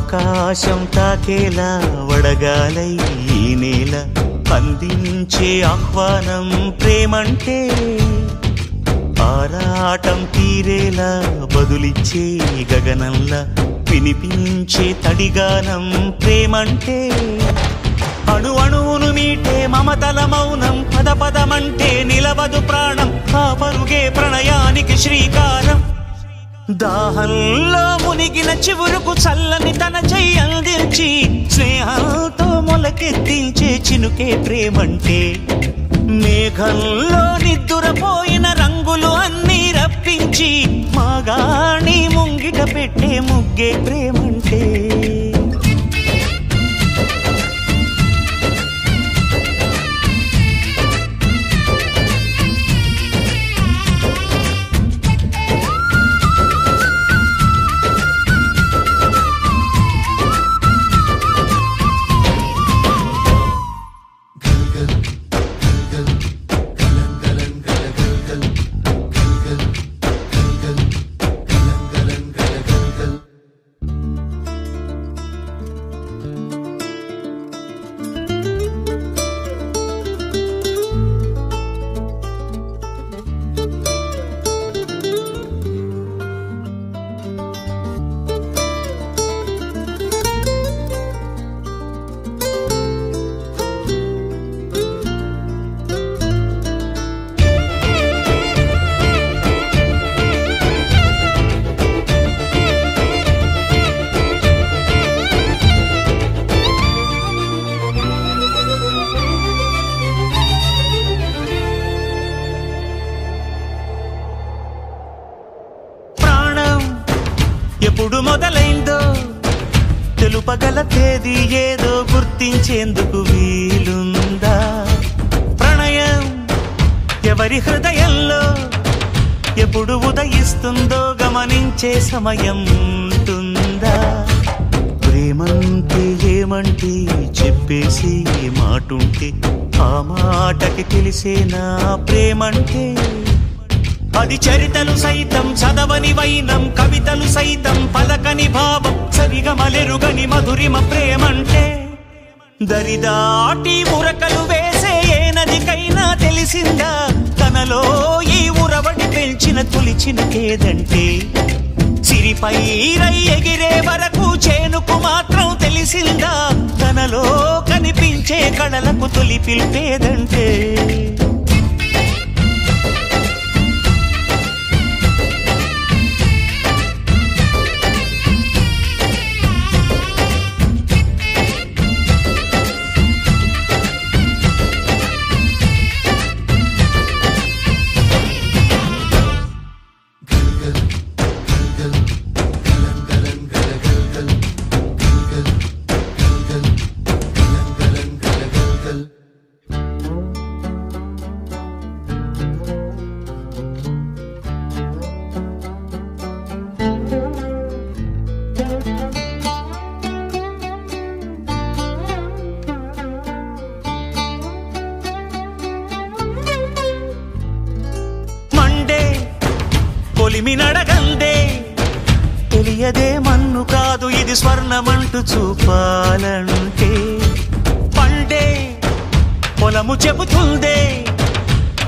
ఆకాశం తాకేలా వడగాలై ఈ నేల అందించే ఆహ్వానం ప్రేమంటే ఆరాటం తీరేలా బదులిచ్చే గగనంలా వినిపించే తడిగానం ప్రేమంటే అణు అణువును మీటే మమతల మౌనం పద పదమంటే నిలవదు ప్రాణం ఆ పరుగే ప్రణయానికి శ్రీకారం దాహంలో మునిగిన చివురుకు చల్లని తన చెయ్యి అందించి స్నేహంతో మొలకెత్తించే చినుకే ప్రేమంటే మేఘంలో నిద్దురపోయిన రంగులు అన్నీ రప్పించి మాగాణి ముంగిట పెట్టే ముగ్గే ప్రేమంటే ఎప్పుడు మొదలైందో తెలుపగల తేదీ ఏదో గుర్తించేందుకు వీలుందా ప్రణయం ఎవరి హృదయంలో ఎప్పుడు ఉదయిస్తుందో గమనించే సమయం ఉంటుందా ప్రేమంటే ఏమంటే చెప్పేసి మాటుంటే ఆ మాటకి తెలిసేనా ప్రేమంటే అది చరితలు సైతం చదవని వైనం కవితలు సైతం పలకని భావం సరిగమలెరుగని మధురిమ ప్రేమంటే దరిదాటి ఉరకలు వేసే ఏ నదికైనా తెలిసిందా తనలో ఈ ఉరవడి పెంచిన తొలిచిన కేదంటే సిరిపై రై ఎగిరే వరకు చేనుకు మాత్రం తెలిసిందా తనలో కనిపించే కళలకు తొలి పిలిపేదంటే కొలిమినడగందే తెలియదే మన్ను కాదు ఇది స్వర్ణమంటూ చూపాలంటే పండే పొలము చెబుతుందే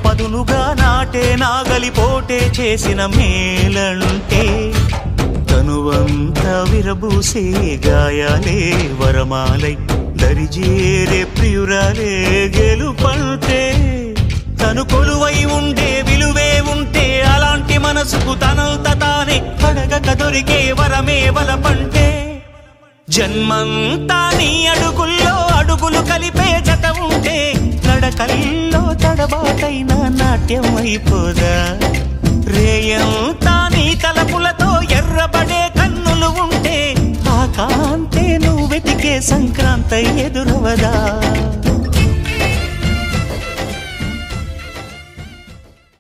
పదునుగా నాటే నాగలి పోటే చేసిన మేలంటే తనువంతా విరబూసే గాయాలే వరమాలై దరిజేరే ప్రియురాలే గెలుపంటే తను కొలువై ఉండే విలువే ఉంటే అలాంటి మనసుకు తనంత తానే అడగక దొరికే వరమే వలపంటే జన్మంతా నీ అడుగుల్లో అడుగులు కలిపే జత ఉంటే నడకల్లో తడబాటైన నాట్యం అయిపోదా రేయంతా నీ తలపులతో ఎర్రబడే కన్నులు ఉంటే ఆ కాంతే నువ్వు వెతికే సంక్రాంతి ఎదురవదా